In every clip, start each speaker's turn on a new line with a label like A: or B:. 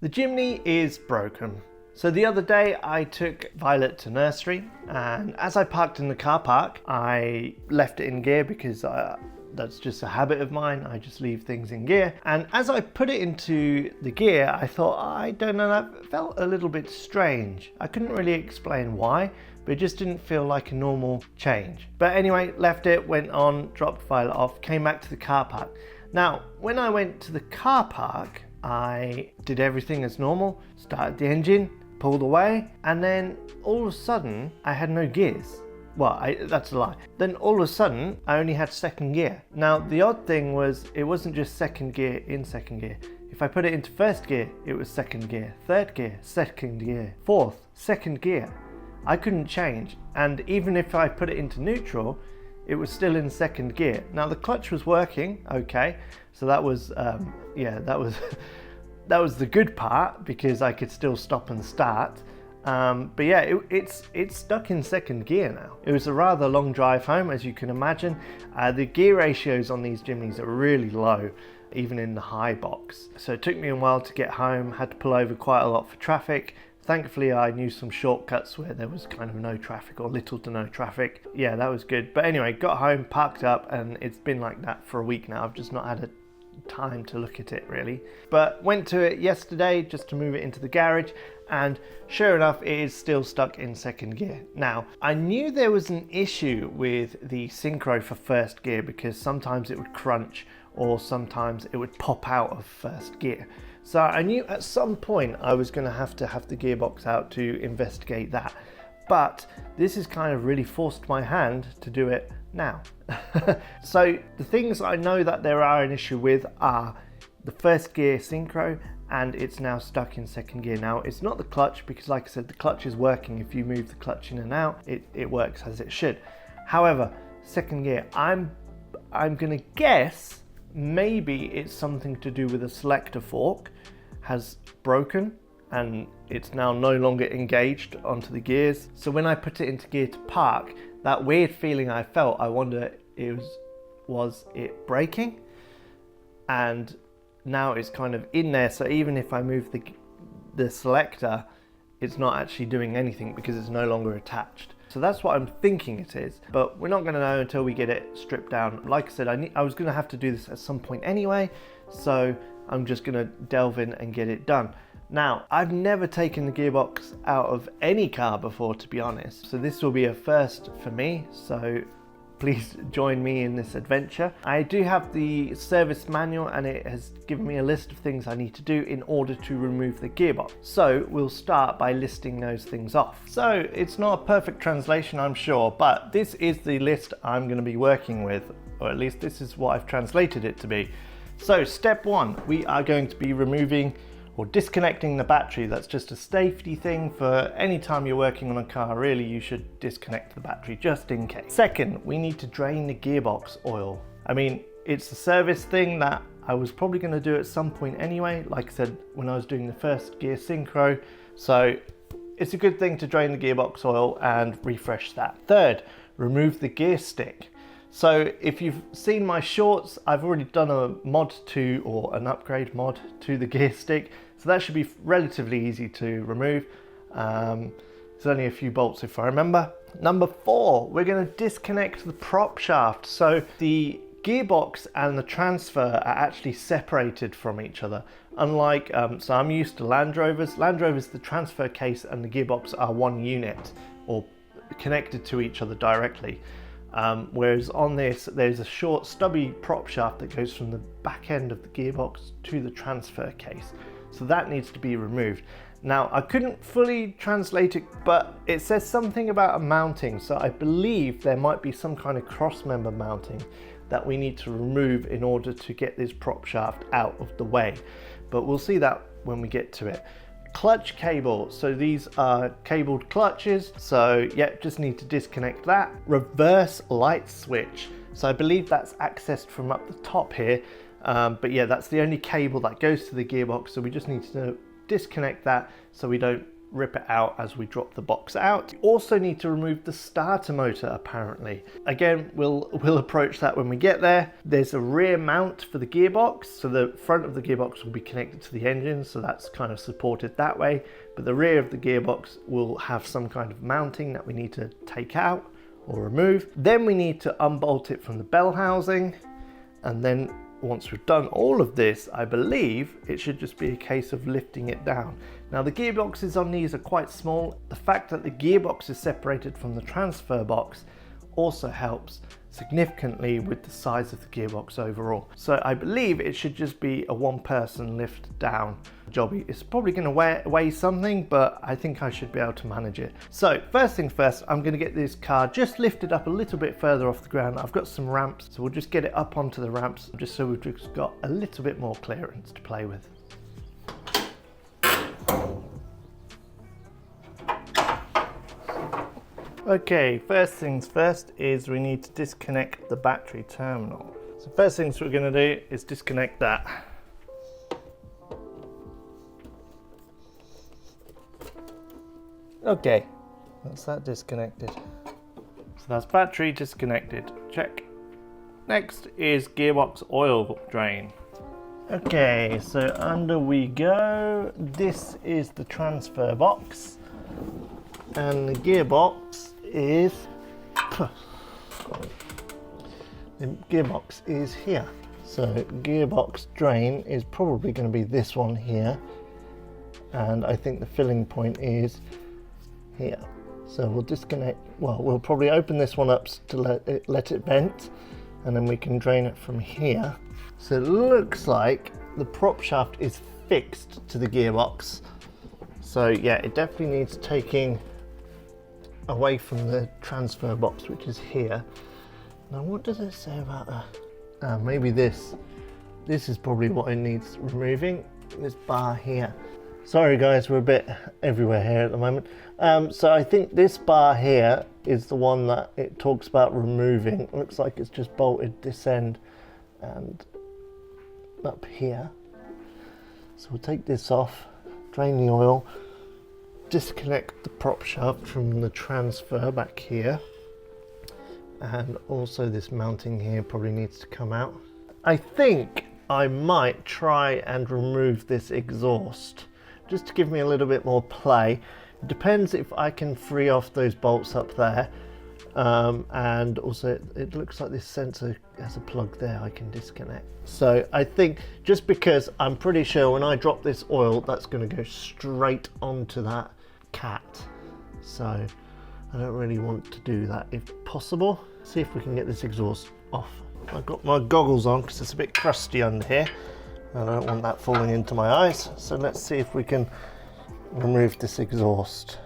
A: The Jimny is broken. So the other day I took Violet to nursery, and as I parked in the car park, I left it in gear because that's just a habit of mine. I just leave things in gear. And as I put it into the gear, I thought, I don't know, that felt a little bit strange. I couldn't really explain why, but it just didn't feel like a normal change. But anyway, left it, went on, dropped Violet off, came back to the car park. Now, when I went to the car park, I did everything as normal, started the engine, pulled away, and then all of a sudden I had no gears. Well, that's a lie. Then all of a sudden I only had second gear. Now the odd thing was it wasn't just second gear in second gear. If I put it into first gear, it was second gear, third gear, second gear, fourth, second gear. I couldn't change, and even if I put it into neutral, it was still in second gear. Now the clutch was working, okay, so that was that was the good part because I could still stop and start. But yeah, it's stuck in second gear now. It was a rather long drive home, as you can imagine. The gear ratios on these Jimnys are really low, even in the high box. So it took me a while to get home, had to pull over quite a lot for traffic. Thankfully, I knew some shortcuts where there was kind of no traffic or little to no traffic. Yeah, that was good. But anyway, got home, parked up, and it's been like that for a week now. I've just not had a time to look at it really. But went to it yesterday just to move it into the garage, and sure enough, it is still stuck in second gear. Now, I knew there was an issue with the synchro for first gear because sometimes it would crunch or sometimes it would pop out of first gear. So I knew at some point I was going to have the gearbox out to investigate that. But this has kind of really forced my hand to do it now. So the things I know that there are an issue with are the first gear synchro, and it's now stuck in second gear. Now it's not the clutch because, like I said, the clutch is working. If you move the clutch in and out, it works as it should. However, second gear, I'm gonna guess maybe it's something to do with the selector fork has broken and it's now no longer engaged onto the gears. So when I put it into gear to park, that weird feeling I felt, I wonder was it braking? And now it's kind of in there, so even if I move the selector, it's not actually doing anything because it's no longer attached. So that's what I'm thinking it is, but we're not going to know until we get it stripped down. Like I said, I was going to have to do this at some point anyway, so I'm just going to delve in and get it done. Now, I've never taken the gearbox out of any car before, to be honest, so this will be a first for me, so please join me in this adventure. I do have the service manual and it has given me a list of things I need to do in order to remove the gearbox. So we'll start by listing those things off. So it's not a perfect translation, I'm sure, but this is the list I'm going to be working with, or at least this is what I've translated it to be. So step one, we are going to be removing or disconnecting the battery. That's just a safety thing for any time you're working on a car. Really, you should disconnect the battery just in case. Second, we need to drain the gearbox oil. I mean, it's a service thing that I was probably going to do at some point anyway, like I said, when I was doing the first gear synchro. So it's a good thing to drain the gearbox oil and refresh that. Third, remove the gear stick. So if you've seen my shorts, I've already done a mod to, or an upgrade mod to the gear stick. So that should be relatively easy to remove. There's only a few bolts if I remember. Number 4, we're going to disconnect the prop shaft. So the gearbox and the transfer are actually separated from each other. Unlike, so I'm used to Land Rovers. Land Rovers, the transfer case and the gearbox are one unit or connected to each other directly. Whereas on this, there's a short stubby prop shaft that goes from the back end of the gearbox to the transfer case. So that needs to be removed. Now, I couldn't fully translate it, but it says something about a mounting. So I believe there might be some kind of cross member mounting that we need to remove in order to get this prop shaft out of the way. But we'll see that when we get to it. Clutch cable, so these are cabled clutches, so yeah, just need to disconnect that. Reverse light switch, so I believe that's accessed from up the top here, but yeah, that's the only cable that goes to the gearbox, so we just need to disconnect that so we don't rip it out as we drop the box out. You also need to remove the starter motor, apparently. Again, we'll approach that when we get there. There's a rear mount for the gearbox, so the front of the gearbox will be connected to the engine, so that's kind of supported that way, but the rear of the gearbox will have some kind of mounting that we need to take out or remove. Then we need to unbolt it from the bell housing, and then once we've done all of this, I believe it should just be a case of lifting it down. Now the gearboxes on these are quite small. The fact that the gearbox is separated from the transfer box also helps significantly with the size of the gearbox overall. So I believe it should just be a one-person lift down jobby. It's probably going to weigh something, but I think I should be able to manage it. So first things first, I'm going to get this car just lifted up a little bit further off the ground. I've got some ramps, so we'll just get it up onto the ramps just so we've just got a little bit more clearance to play with. Okay, first things first is we need to disconnect the battery terminal. So first things we're going to do is disconnect that. Okay, that's that disconnected. So that's battery disconnected, check. Next is gearbox oil drain. Okay, so under we go. This is the transfer box, and the gearbox is here. So gearbox drain is probably going to be this one here, and I think the filling point is here. So we'll disconnect, well, we'll probably open this one up to let it vent, and then we can drain it from here. So it looks like the prop shaft is fixed to the gearbox. So yeah, it definitely needs taking away from the transfer box, which is here. Now what does it say about that? Maybe this is probably what it needs removing, this bar here. Sorry guys, we're a bit everywhere here at the moment. So I think this bar here is the one that it talks about removing. It looks like it's just bolted this end and up here. So we'll take this off, drain the oil, disconnect the prop shaft from the transfer back here, and also this mounting here probably needs to come out. I think I might try and remove this exhaust just to give me a little bit more play. It depends if I can free off those bolts up there, and also it looks like this sensor has a plug there I can disconnect. So I think, just because I'm pretty sure when I drop this oil that's going to go straight onto that cat, so I don't really want to do that if possible. See if we can get this exhaust off. I've got my goggles on because it's a bit crusty under here and I don't want that falling into my eyes. So let's see if we can remove this exhaust.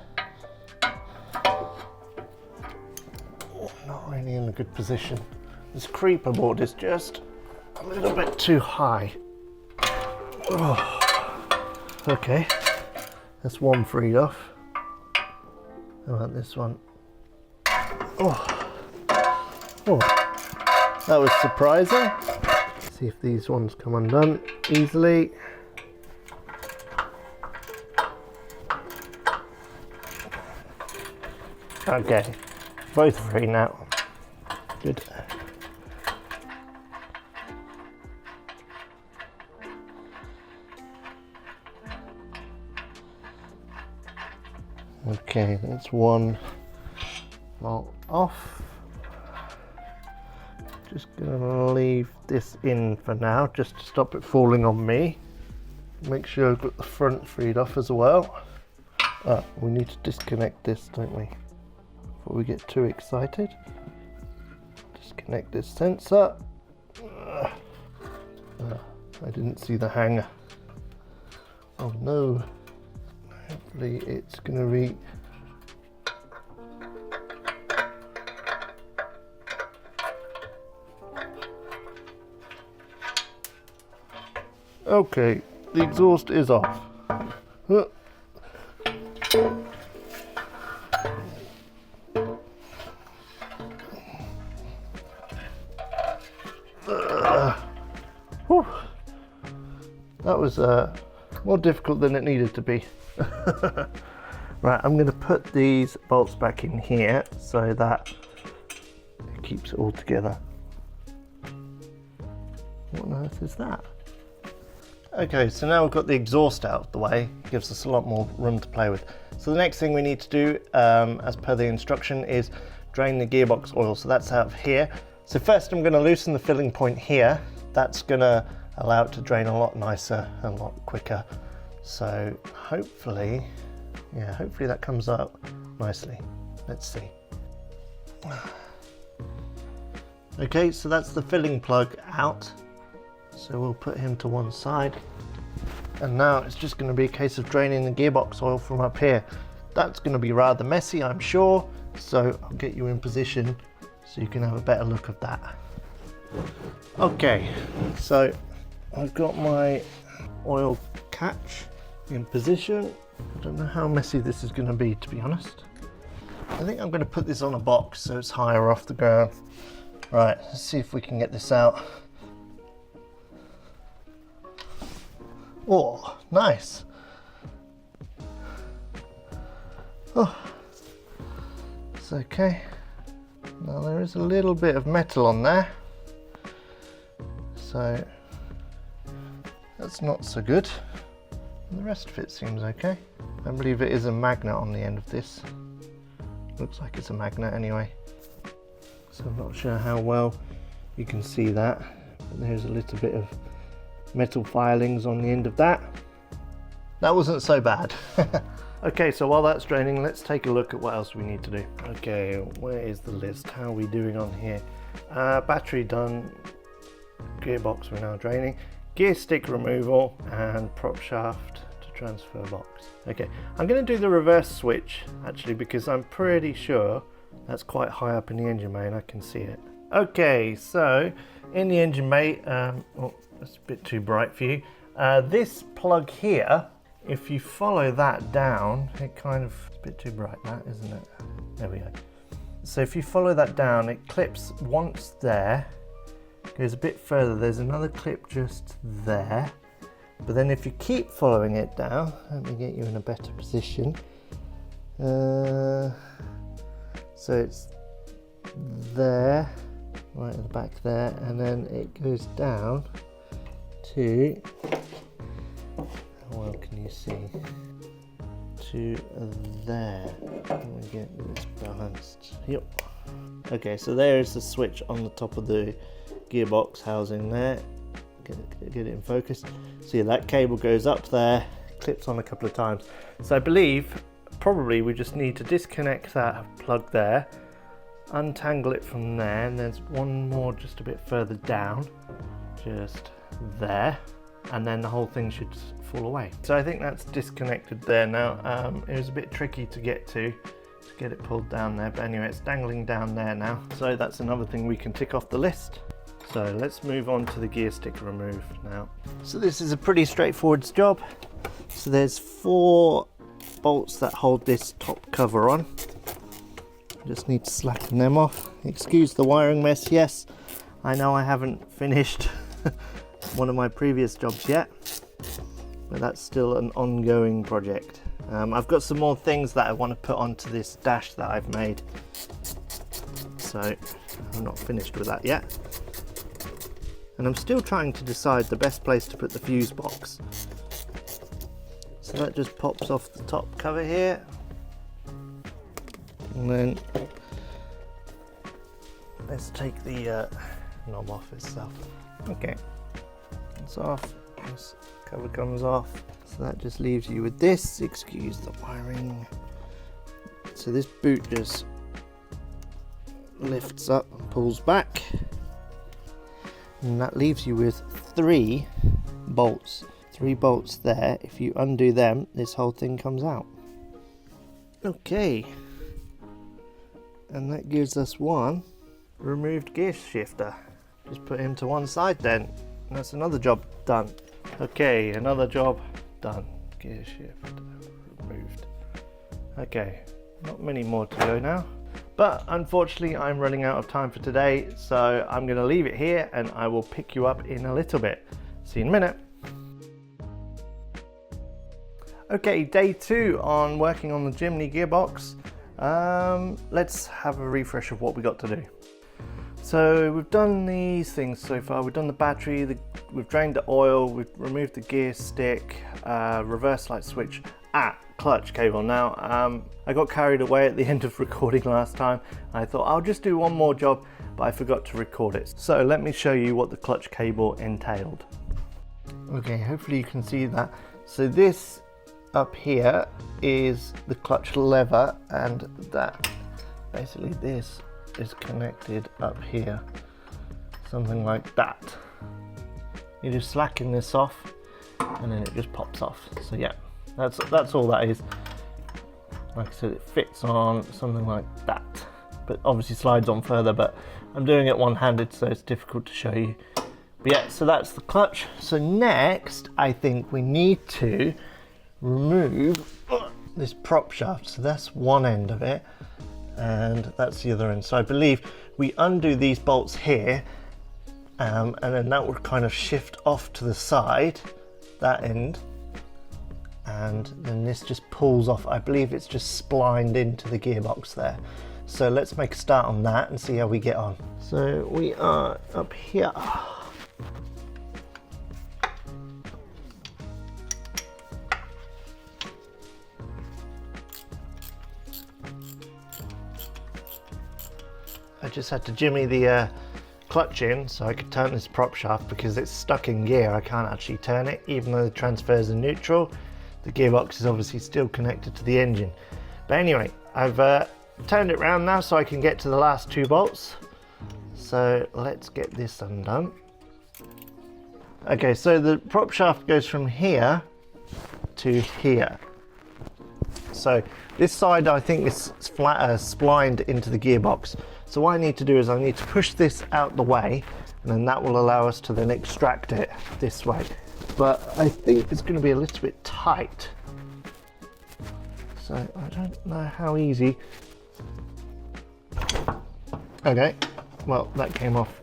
A: Not really in a good position. This creeper board is just a little bit too high. Oh. Okay, that's one freed off. How about this one? Oh, that was surprising. See if these ones come undone easily. Okay, both free now. Good. Okay, that's one bolt off. Just gonna leave this in for now, just to stop it falling on me. Make sure I've got the front freed off as well. We need to disconnect this, don't we? Before we get too excited. Disconnect this sensor. I didn't see the hanger. Oh no. Hopefully it's gonna be okay. The exhaust is off. That was more difficult than it needed to be. Right, I'm going to put these bolts back in here so that it keeps it all together. What on earth is that? Okay, so now we've got the exhaust out of the way. It gives us a lot more room to play with. So the next thing we need to do, as per the instruction, is drain the gearbox oil. So that's out of here. So first I'm going to loosen the filling point here. That's going to allow it to drain a lot nicer and a lot quicker. So hopefully that comes out nicely. Let's see. Okay, so that's the filling plug out. So we'll put him to one side. And now it's just going to be a case of draining the gearbox oil from up here. That's going to be rather messy, I'm sure. So I'll get you in position so you can have a better look of that. Okay, so I've got my oil catch in position. I don't know how messy this is going to be, to be honest. I think I'm going to put this on a box so it's higher off the ground. Right, let's see if we can get this out. Oh, nice. Oh, it's okay. Now there is a little bit of metal on there, so that's not so good. The rest of it seems okay. I believe it is a magnet on the end of this. Looks like it's a magnet anyway. So I'm not sure how well you can see that, but there's a little bit of metal filings on the end of that. That wasn't so bad. Okay, so while that's draining, let's take a look at what else we need to do. Okay, where is the list? How are we doing on here? Battery done, gearbox we're now draining, gear stick removal, and prop shaft to transfer box. Okay, I'm going to do the reverse switch actually because I'm pretty sure that's quite high up in the engine bay and I can see it. Okay, so in the engine bay, oh, that's a bit too bright for you. This plug here, if you follow that down, it kind of, it's a bit too bright that, isn't it? There we go. So if you follow that down, it clips once there, goes a bit further, there's another clip just there. But then if you keep following it down, let me get you in a better position. So it's there, right at the back there, and then it goes down to, how well can you see, to there. Let me get this balanced. Yep. Okay, so there is the switch on the top of the gearbox housing there. Get it in focus. See, that cable goes up there, clips on a couple of times. So I believe probably we just need to disconnect that plug there, untangle it from there, and there's one more just a bit further down, just there, and then the whole thing should fall away. So I think that's disconnected there now. It was a bit tricky to get it pulled down there, but anyway, it's dangling down there now. So that's another thing we can tick off the list. So let's move on to the gear stick remove now. So this is a pretty straightforward job. So there's 4 bolts that hold this top cover on. Just need to slacken them off. Excuse the wiring mess. Yes, I know I haven't finished one of my previous jobs yet, but that's still an ongoing project. I've got some more things that I want to put onto this dash that I've made, so I'm not finished with that yet. And I'm still trying to decide the best place to put the fuse box. So that just pops off the top cover here, and then let's take the knob off itself. Okay, it's off, this cover comes off, so that just leaves you with this. Excuse the wiring. So this boot just lifts up and pulls back, and that leaves you with 3 bolts. 3 bolts there. If you undo them, this whole thing comes out. Okay, and that gives us one removed gear shifter. Just put him to one side then, and that's another job done. Okay, another job done. Gear shift removed. Okay, not many more to go now, but unfortunately I'm running out of time for today, so I'm going to leave it here and I will pick you up in a little bit. See you in a minute. Okay, day 2 on working on the Jimny gearbox. Let's have a refresh of what we got to do. So we've done these things so far. We've done the battery, we've drained the oil, we've removed the gear stick, reverse light switch, clutch cable. Now, I got carried away at the end of recording last time. I thought I'll just do one more job, but I forgot to record it. So let me show you what the clutch cable entailed. Okay, hopefully you can see that. So this up here is the clutch lever, and that basically this is connected up here, something like that. You just slacken this off and then it just pops off. So yeah, that's all that is. Like I said, it fits on something like that, but obviously slides on further, but I'm doing it one-handed so it's difficult to show you. But yeah, so that's the clutch. So next I think we need to remove this prop shaft. So that's one end of it and that's the other end. So I believe we undo these bolts here, and then that would kind of shift off to the side, that end, and then this just pulls off. I believe it's just splined into the gearbox there. So let's make a start on that and see how we get on. So we are up here. I just had to jimmy the clutch in so I could turn this prop shaft because it's stuck in gear. I can't actually turn it even though the transfers are neutral. The gearbox is obviously still connected to the engine. But anyway, I've turned it around now so I can get to the last 2 bolts. So let's get this undone. Okay, so the prop shaft goes from here to here. So this side I think is splined into the gearbox. So what I need to do is I need to push this out the way, and then that will allow us to then extract it this way. But I think it's going to be a little bit tight. So I don't know how easy. Okay, well that came off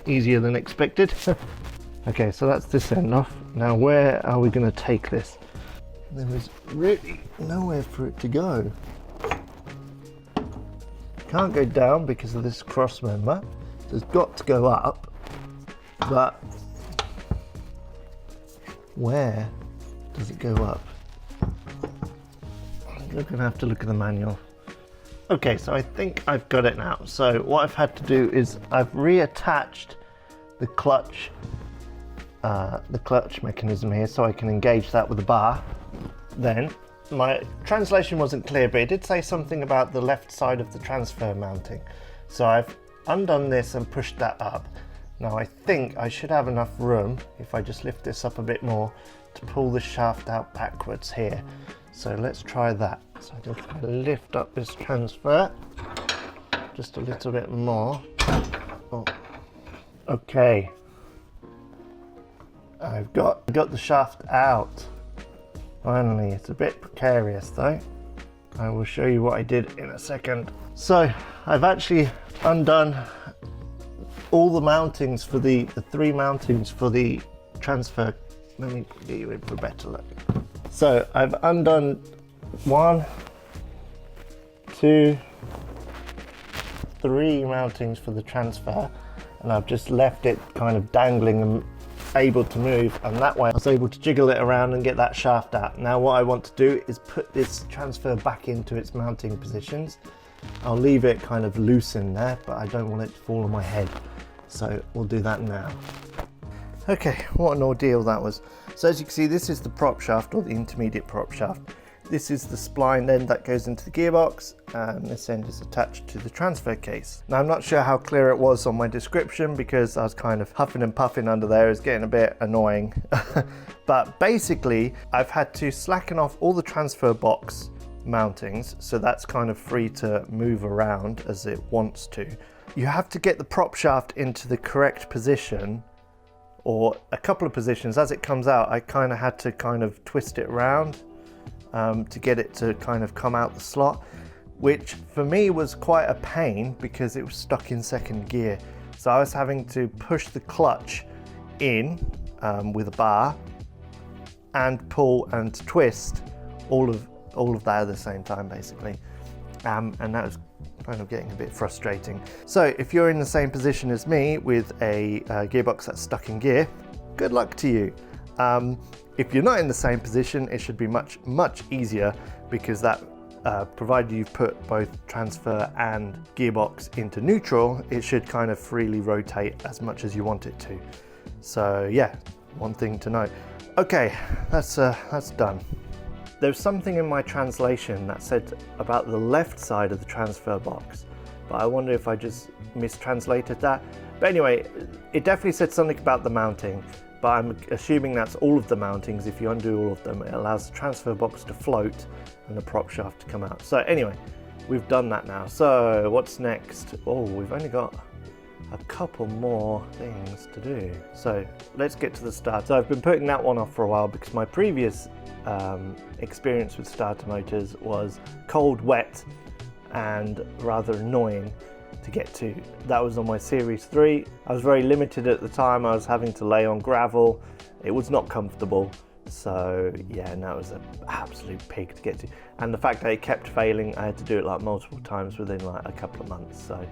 A: easier than expected. Okay, so that's this end off. Now where are we going to take this? There was really nowhere for it to go. Can't go down because of this cross member, so it's got to go up, but where does it go up? You're gonna have to look at the manual. Okay, so I think I've got it now. So what I've had to do is I've reattached the clutch mechanism here so I can engage that with a bar. Then my translation wasn't clear, but it did say something about the left side of the transfer mounting. So I've undone this and pushed that up. Now I think I should have enough room, if I just lift this up a bit more, to pull the shaft out backwards here. So let's try that. So I just lift up this transfer just a little bit more. Oh. Okay. I've got the shaft out. Finally, it's a bit precarious though. I will show you what I did in a second. So I've actually undone all the mountings for the 3 mountings for the transfer. Let me get you in for a better look. So I've undone 1, 2, 3 mountings for the transfer, and I've just left it kind of dangling and able to move, and that way I was able to jiggle it around and get that shaft out. Now what I want to do is put this transfer back into its mounting positions. I'll leave it kind of loose in there, but I don't want it to fall on my head, so we'll do that now. Okay, what an ordeal that was. So as you can see, this is the prop shaft, or the intermediate prop shaft. This is the spline end that goes into the gearbox, and this end is attached to the transfer case. Now I'm not sure how clear it was on my description because I was kind of huffing and puffing under there. It's getting a bit annoying. But basically I've had to slacken off all the transfer box mountings, so that's kind of free to move around as it wants to. You have to get the prop shaft into the correct position, or a couple of positions. As it comes out, I kind of had to kind of twist it around to get it to kind of come out the slot, which for me was quite a pain because it was stuck in second gear. So I was having to push the clutch in with a bar and pull and twist all of that at the same time basically. And that was kind of getting a bit frustrating. So if you're in the same position as me with a gearbox that's stuck in gear, good luck to you. If you're not in the same position, it should be much easier, because that provided you've put both transfer and gearbox into neutral, it should kind of freely rotate as much as you want it to. So yeah, one thing to note. Okay, that's done. There's something in my translation that said about the left side of the transfer box, but I wonder if I just mistranslated that. But anyway, it definitely said something about the mounting, but I'm assuming that's all of the mountings. If you undo all of them, it allows the transfer box to float and the prop shaft to come out. So anyway, we've done that now. So what's next? Oh, we've only got a couple more things to do. So let's get to the start. So I've been putting that one off for a while because my previous experience with starter motors was cold, wet, and rather annoying to get to. That was on my Series 3. I was very limited at the time. I was having to lay on gravel. It was not comfortable. So yeah, and that was an absolute pig to get to. And the fact that it kept failing, I had to do it like multiple times within like a couple of months. So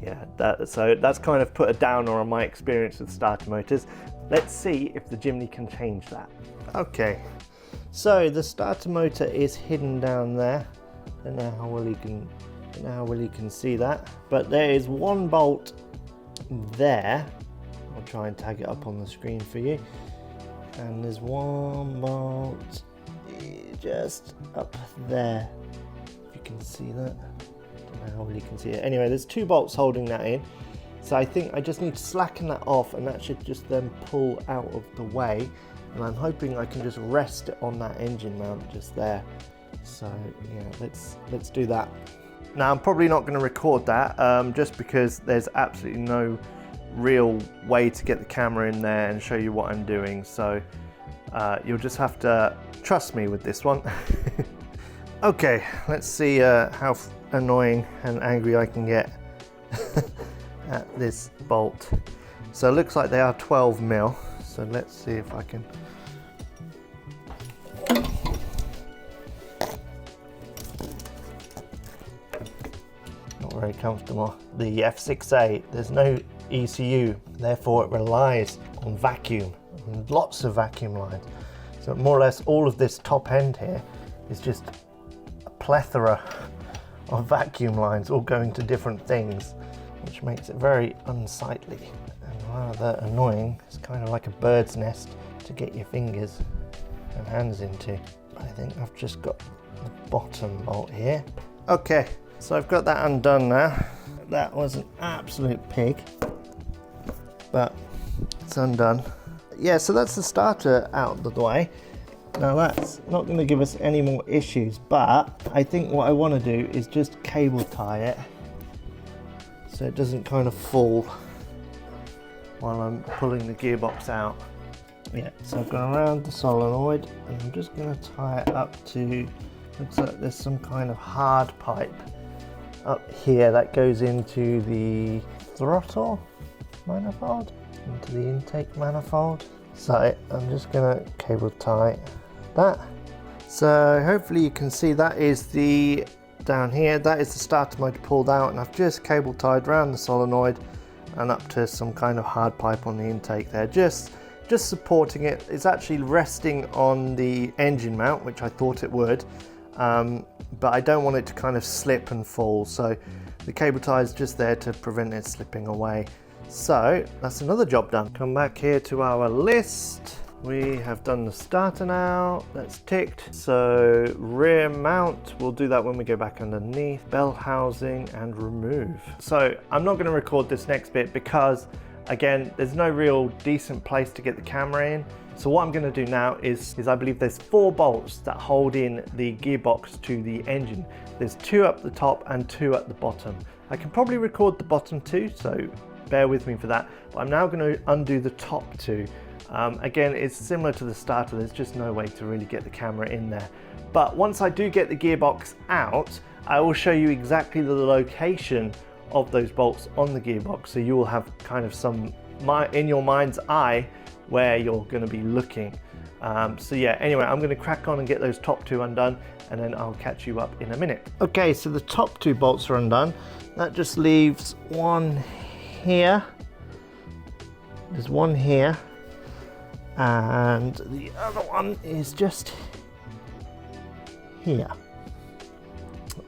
A: yeah, that's kind of put a downer on my experience with starter motors. Let's see if the Jimny can change that. Okay, so the starter motor is hidden down there. I don't know how well you can see that, but there is one bolt there. I'll try and tag it up on the screen for you. And there's one bolt just up there, if you can see that. I don't know how well you can see it. Anyway, there's two bolts holding that in. So I think I just need to slacken that off, and that should just then pull out of the way. And I'm hoping I can just rest it on that engine mount just there. So yeah, let's do that. Now I'm probably not going to record that just because there's absolutely no real way to get the camera in there and show you what I'm doing. So you'll just have to trust me with this one. Okay, let's see how annoying and angry I can get at this bolt. So it looks like they are 12 mil. So let's see if I can. Not very comfortable. The F6A, there's no ECU, therefore it relies on vacuum, and lots of vacuum lines. So more or less all of this top end here is just a plethora of vacuum lines all going to different things, which makes it very unsightly and rather annoying. It's kind of like a bird's nest to get your fingers and hands into. I think I've just got the bottom bolt here. Okay, so I've got that undone now. That was an absolute pig, but it's undone. Yeah, so that's the starter out of the way. Now that's not going to give us any more issues, but I think what I want to do is just cable tie it so it doesn't kind of fall while I'm pulling the gearbox out. Yeah, so I've gone around the solenoid and I'm just going to tie it up to, looks like there's some kind of hard pipe up here that goes into the throttle manifold, into the intake manifold. So I'm just going to cable tie that. So hopefully you can see that is the, down here, that is the starter motor pulled out, and I've just cable tied around the solenoid and up to some kind of hard pipe on the intake there, just supporting it. It's actually resting on the engine mount, which I thought it would, but I don't want it to kind of slip and fall, so the cable tie is just there to prevent it slipping away. So that's another job done. Come back here to our list. We have done the starter now, that's ticked. So rear mount, we'll do that when we go back underneath. Bell housing and remove. So I'm not going to record this next bit because again, there's no real decent place to get the camera in. So what I'm going to do now is I believe there's 4 bolts that hold in the gearbox to the engine. There's 2 up the top and 2 at the bottom. I can probably record the bottom 2, so bear with me for that. But I'm now going to undo the top 2. Again, it's similar to the starter, there's just no way to really get the camera in there. But once I do get the gearbox out, I will show you exactly the location of those bolts on the gearbox, so you will have kind of some in your mind's eye where you're going to be looking. So yeah, anyway, I'm going to crack on and get those top two undone, and then I'll catch you up in a minute. Okay, so the top two bolts are undone. That just leaves one here. There's one here, and the other one is just here.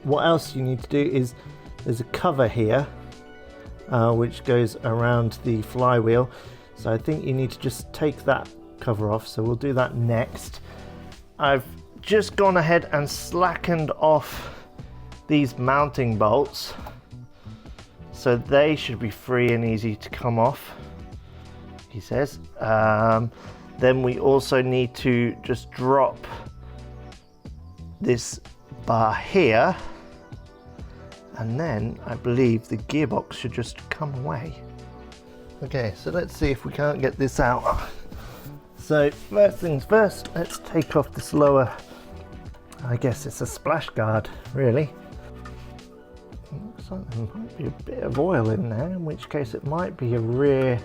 A: What else you need to do is there's a cover here which goes around the flywheel, so I think you need to just take that cover off, so we'll do that next. I've just gone ahead and slackened off these mounting bolts, so they should be free and easy to come off, he says. Then we also need to just drop this bar here, and then I believe the gearbox should just come away. Okay, so let's see if we can't get this out. So first things first, let's take off this lower, I guess it's a splash guard really. Looks like there might be a bit of oil in there, in which case it might be a rear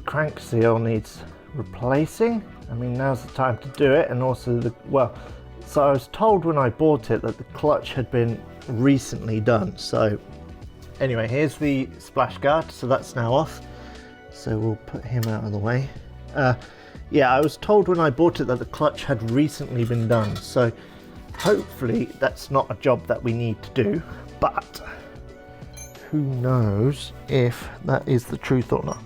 A: crank seal needs replacing. I mean, now's the time to do it, and also so I was told when I bought it that the clutch had been recently done. So anyway, here's the splash guard, so that's now off. So we'll put him out of the way. Yeah, I was told when I bought it that the clutch had recently been done, so hopefully that's not a job that we need to do, but who knows if that is the truth or not.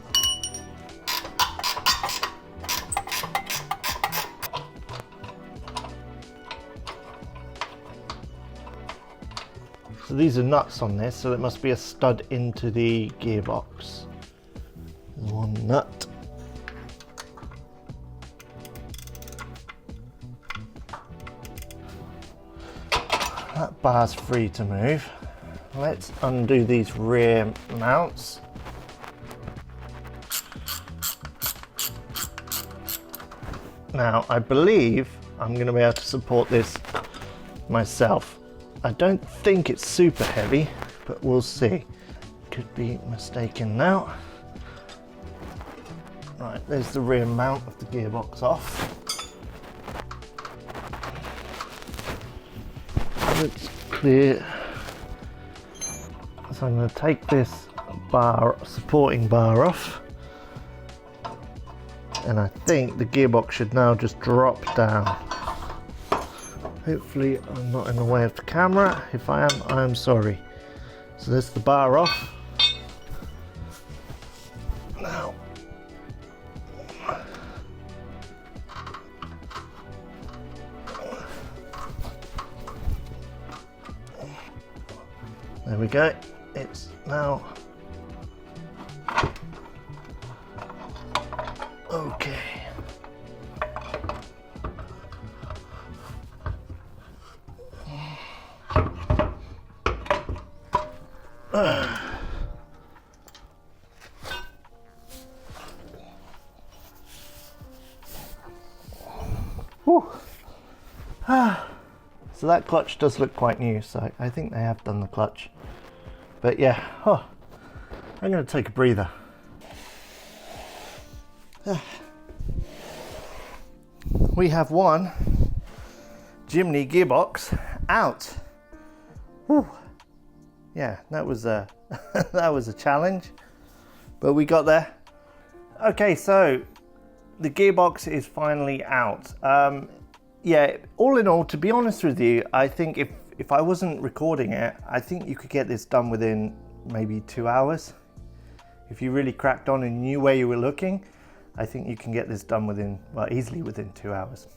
A: So these are nuts on this, so it must be a stud into the gearbox. There's one nut. That bar's free to move. Let's undo these rear mounts. Now, I believe I'm going to be able to support this myself. I don't think it's super heavy, but we'll see. Could be mistaken now. Right, there's the rear mount of the gearbox off. Looks clear. So I'm going to take this supporting bar off, and I think the gearbox should now just drop down. Hopefully I'm not in the way of the camera. If I am, I am sorry. So there's the bar off. Now, there we go. It's now okay. So that clutch does look quite new, so I think they have done the clutch. But yeah, I'm going to take a breather. We have one Jimny gearbox out. Whew. Yeah, that was a that was a challenge, but we got there. Okay, so the gearbox is finally out. Yeah, all in all, to be honest with you, I think if I wasn't recording it, I think you could get this done within maybe 2 hours. If you really cracked on and knew where you were looking, I think you can get this done within, well, easily within 2 hours.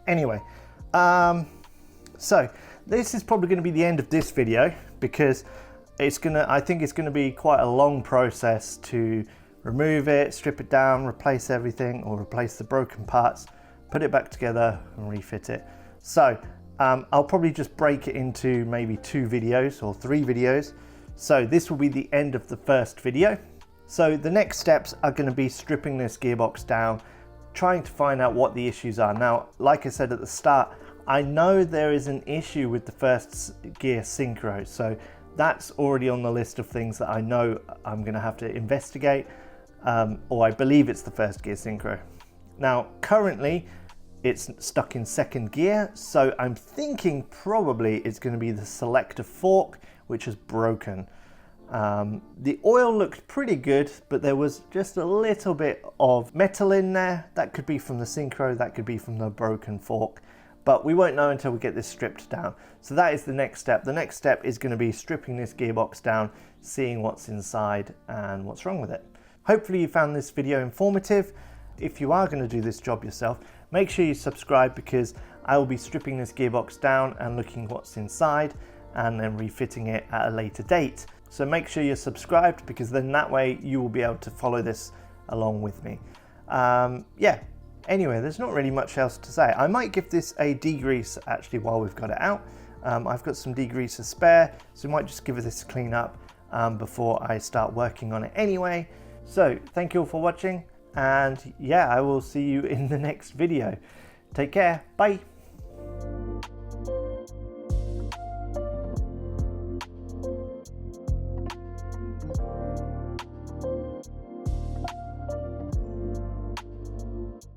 A: Anyway, so this is probably going to be the end of this video, because I think it's going to be quite a long process to remove it, strip it down, replace everything, or replace the broken parts, put it back together and refit it. So I'll probably just break it into maybe 2 videos or 3 videos. So this will be the end of the first video. So the next steps are going to be stripping this gearbox down, trying to find out what the issues are. Now, like I said at the start, I know there is an issue with the first gear synchro. So that's already on the list of things that I know I'm going to have to investigate, or I believe it's the first gear synchro. Now, currently it's stuck in second gear, so I'm thinking probably it's going to be the selector fork which is broken. The oil looked pretty good, but there was just a little bit of metal in there. That could be from the synchro, that could be from the broken fork, but we won't know until we get this stripped down. So that is the next step. The next step is going to be stripping this gearbox down, seeing what's inside and what's wrong with it. Hopefully you found this video informative. If you are going to do this job yourself, make sure you subscribe, because I will be stripping this gearbox down and looking what's inside and then refitting it at a later date. So make sure you're subscribed, because then that way you will be able to follow this along with me. Yeah, anyway, there's not really much else to say. I might give this a degrease actually while we've got it out. I've got some degreaser spare, so we might just give this a clean up before I start working on it anyway. So thank you all for watching, and yeah, I will see you in the next video. Take care, bye.